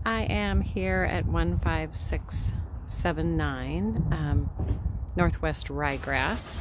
I am here at 15679 Northwest Ryegrass.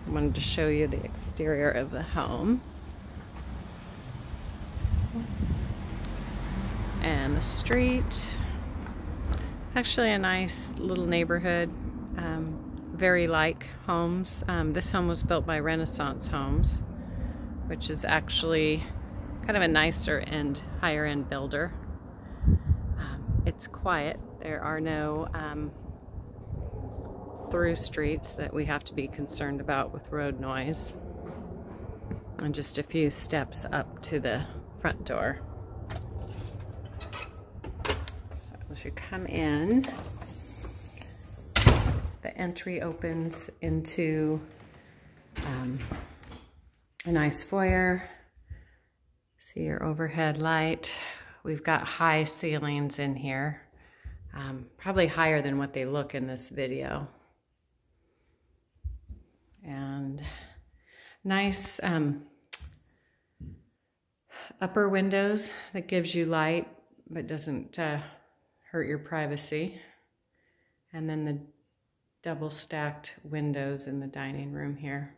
I wanted to show you the exterior of the home and the street. It's actually a nice little neighborhood, very like homes. This home was built by Renaissance Homes, which is actually kind of a nicer and higher end builder. It's quiet. There are no through streets that we have to be concerned about with road noise, and just a few steps up to the front door. So as you come in, the entry opens into a nice foyer. See your overhead light. We've got high ceilings in here, probably higher than what they look in this video. And nice upper windows that gives you light but doesn't hurt your privacy. And then the double stacked windows in the dining room here.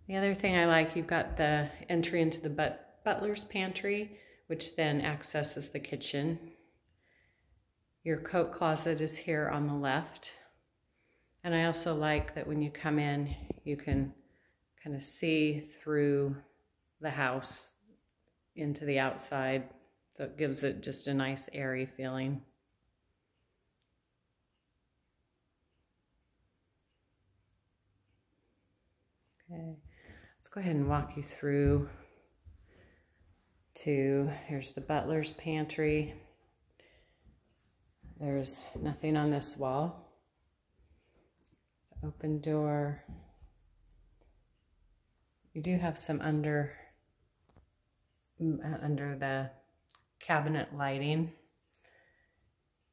The other thing I like, you've got the entry into the butler's pantry, which then accesses the kitchen. Your coat closet is here on the left. And I also like that when you come in, you can kind of see through the house into the outside. So it gives it just a nice airy feeling. Okay. Let's go ahead and walk you through to, here's the butler's pantry. There's nothing on this wall. Open door. You do have some under the cabinet lighting.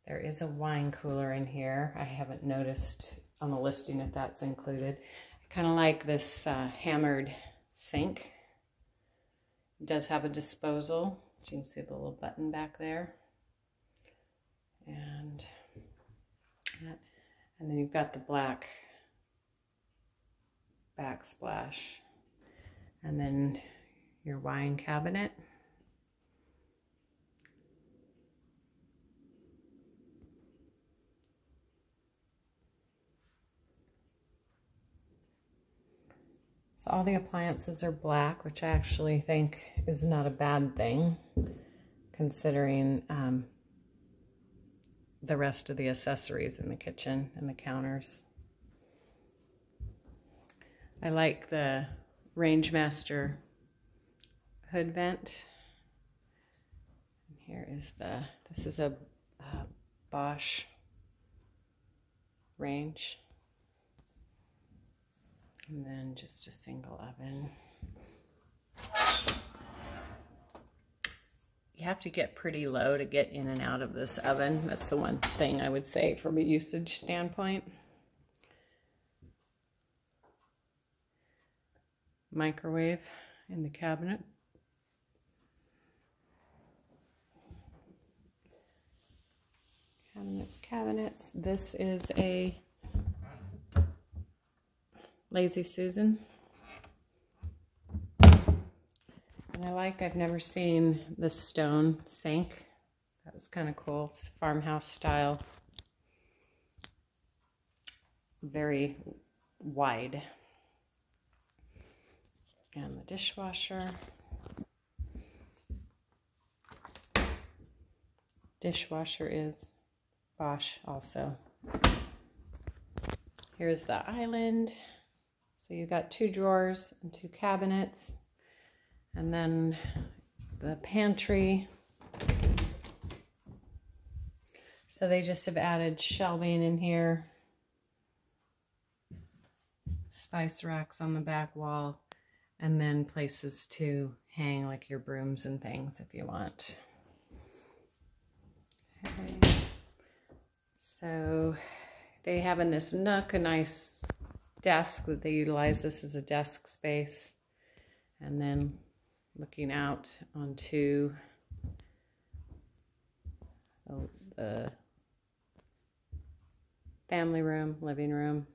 There is a wine cooler in here. I haven't noticed on the listing if that's included. Kind of like this hammered sink. It does have a disposal. You can see the little button back there. And then you've got the black backsplash. And then your wine cabinet. So all the appliances are black, which I actually think is not a bad thing, considering the rest of the accessories in the kitchen and the counters. I like the Rangemaster hood vent. And here is this is a Bosch range. And then just a single oven. You have to get pretty low to get in and out of this oven. That's the one thing I would say from a usage standpoint. Microwave in the cabinet. Cabinets. This is a Lazy Susan. And I've never seen this stone sink. That was kind of cool. It's farmhouse style. Very wide. And the dishwasher. Dishwasher is Bosch also. Here's the island. So you've got 2 drawers and 2 cabinets, and then the pantry. So they just have added shelving in here, spice racks on the back wall, and then places to hang like your brooms and things if you want. Okay. So they have in this nook a nice desk that they utilize this as a desk space. And then looking out onto the family room, living room.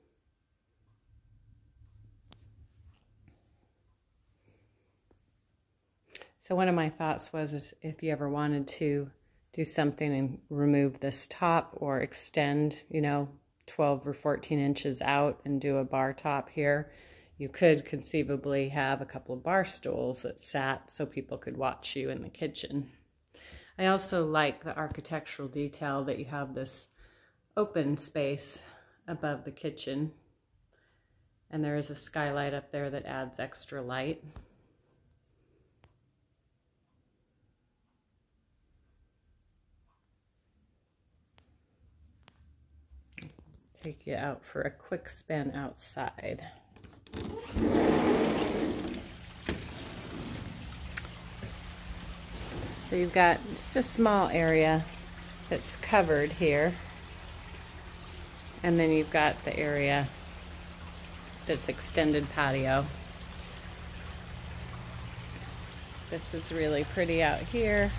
So one of my thoughts was is if you ever wanted to do something and remove this top or extend, 12 or 14 inches out and do a bar top here, you could conceivably have a couple of bar stools that sat so people could watch you in the kitchen. I also like the architectural detail that you have this open space above the kitchen, and there is a skylight up there that adds extra light. Take you out for a quick spin outside. So you've got just a small area that's covered here, and then you've got the area that's extended patio. This is really pretty out here.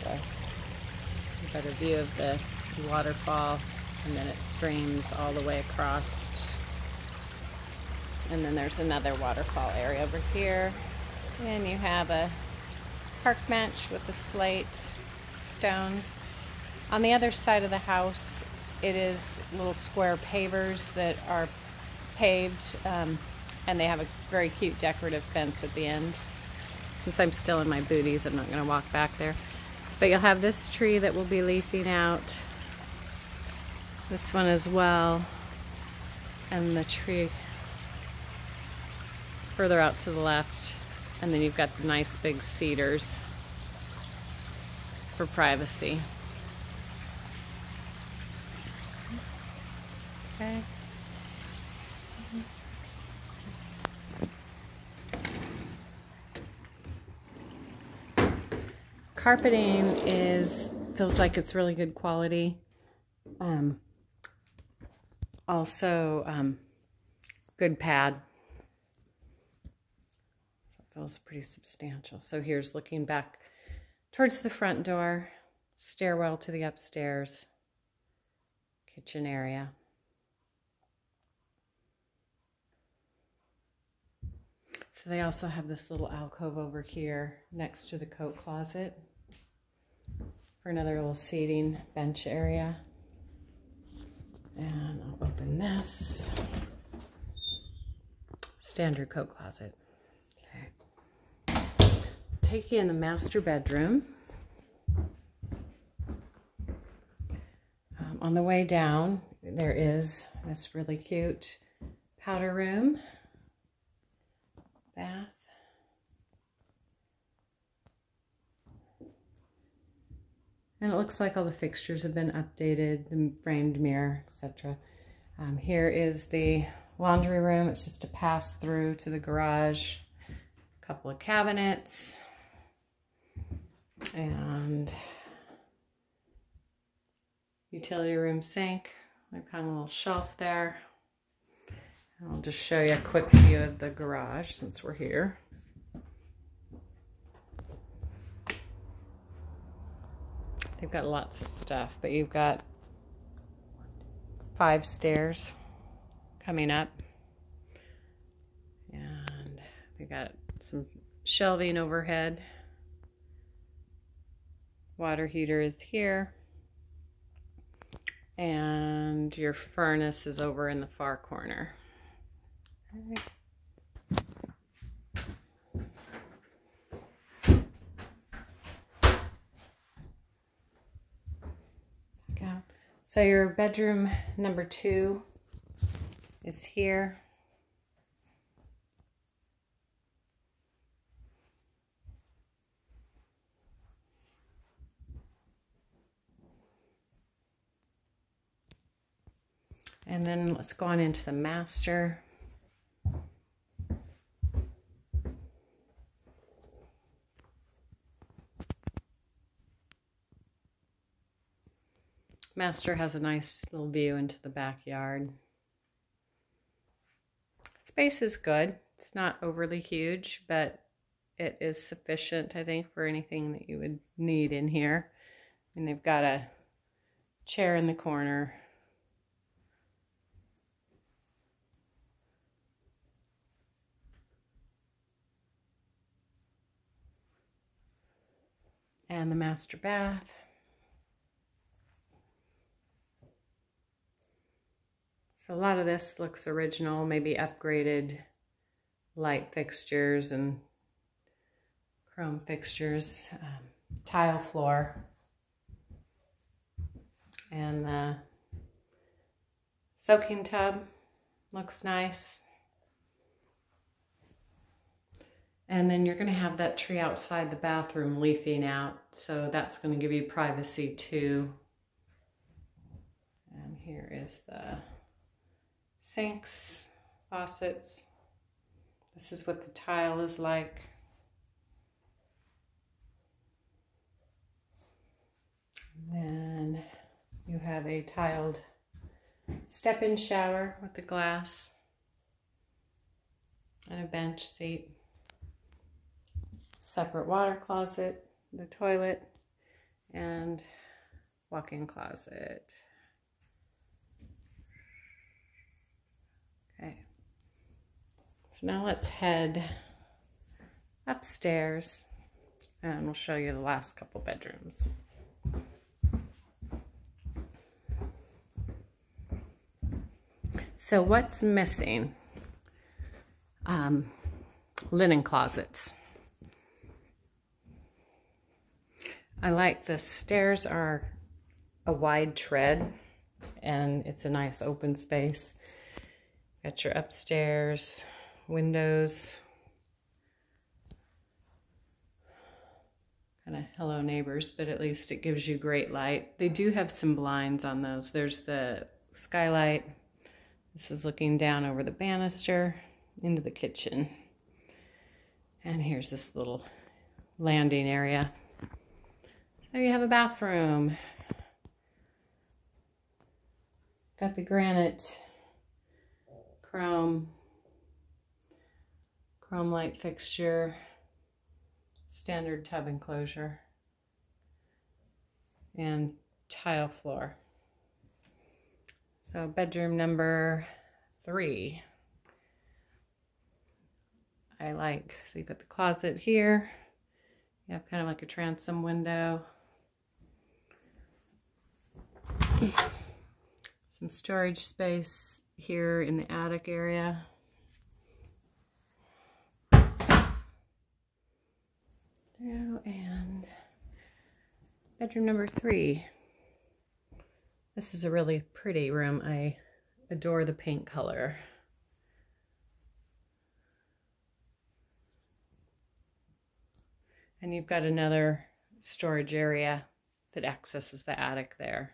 So you've got a view of the waterfall, and then it streams all the way across. And then there's another waterfall area over here. And you have a park bench with the slate stones. On the other side of the house, it is little square pavers that are paved, and they have a very cute decorative fence at the end. Since I'm still in my booties, I'm not going to walk back there. But you'll have this tree that will be leafing out. This one as well. And the tree further out to the left. And then you've got the nice big cedars for privacy. Okay. Carpeting feels like it's really good quality. Also, good pad. It feels pretty substantial. So here's looking back towards the front door, stairwell to the upstairs, kitchen area. So they also have this little alcove over here next to the coat closet for another little seating bench area. And I'll open this. Standard coat closet. Okay. Take you in the master bedroom. On the way down, there is this really cute powder room, bath. And it looks like all the fixtures have been updated, the framed mirror, etc. Here is the laundry room. It's just a pass through to the garage. A couple of cabinets. And utility room sink. I've got a little shelf there. And I'll just show you a quick view of the garage since we're here. They've got lots of stuff, but you've got 5 stairs coming up. And they've got some shelving overhead. Water heater is here. And your furnace is over in the far corner. All right. So your bedroom number 2 is here. And then let's go on into the master. Master has a nice little view into the backyard. Space is good. It's not overly huge, but it is sufficient, I think, for anything that you would need in here. And they've got a chair in the corner. And the master bath. So a lot of this looks original, maybe upgraded light fixtures and chrome fixtures, tile floor, and the soaking tub looks nice. And then you're going to have that tree outside the bathroom leafing out, so that's going to give you privacy too. And here is the sinks, faucets. This is what the tile is like. And then you have a tiled step-in shower with the glass and a bench seat. Separate water closet, the toilet, and walk-in closet. Okay, so now let's head upstairs and we'll show you the last couple bedrooms. So what's missing? Linen closets. I like the stairs are a wide tread and it's a nice open space. Got your upstairs windows. Kind of hello neighbors, but at least it gives you great light. They do have some blinds on those. There's the skylight. This is looking down over the banister into the kitchen. And here's this little landing area. So you have a bathroom. Got the granite chrome light fixture, standard tub enclosure, and tile floor. So bedroom number 3. I like, so you've got the closet here. You have kind of like a transom window. Some storage space here in the attic area. And bedroom number 3. This is a really pretty room. I adore the pink color. And you've got another storage area that accesses the attic there,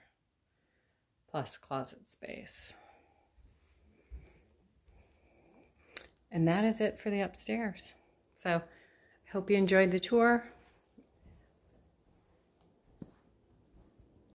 plus closet space. And that is it for the upstairs. So I hope you enjoyed the tour.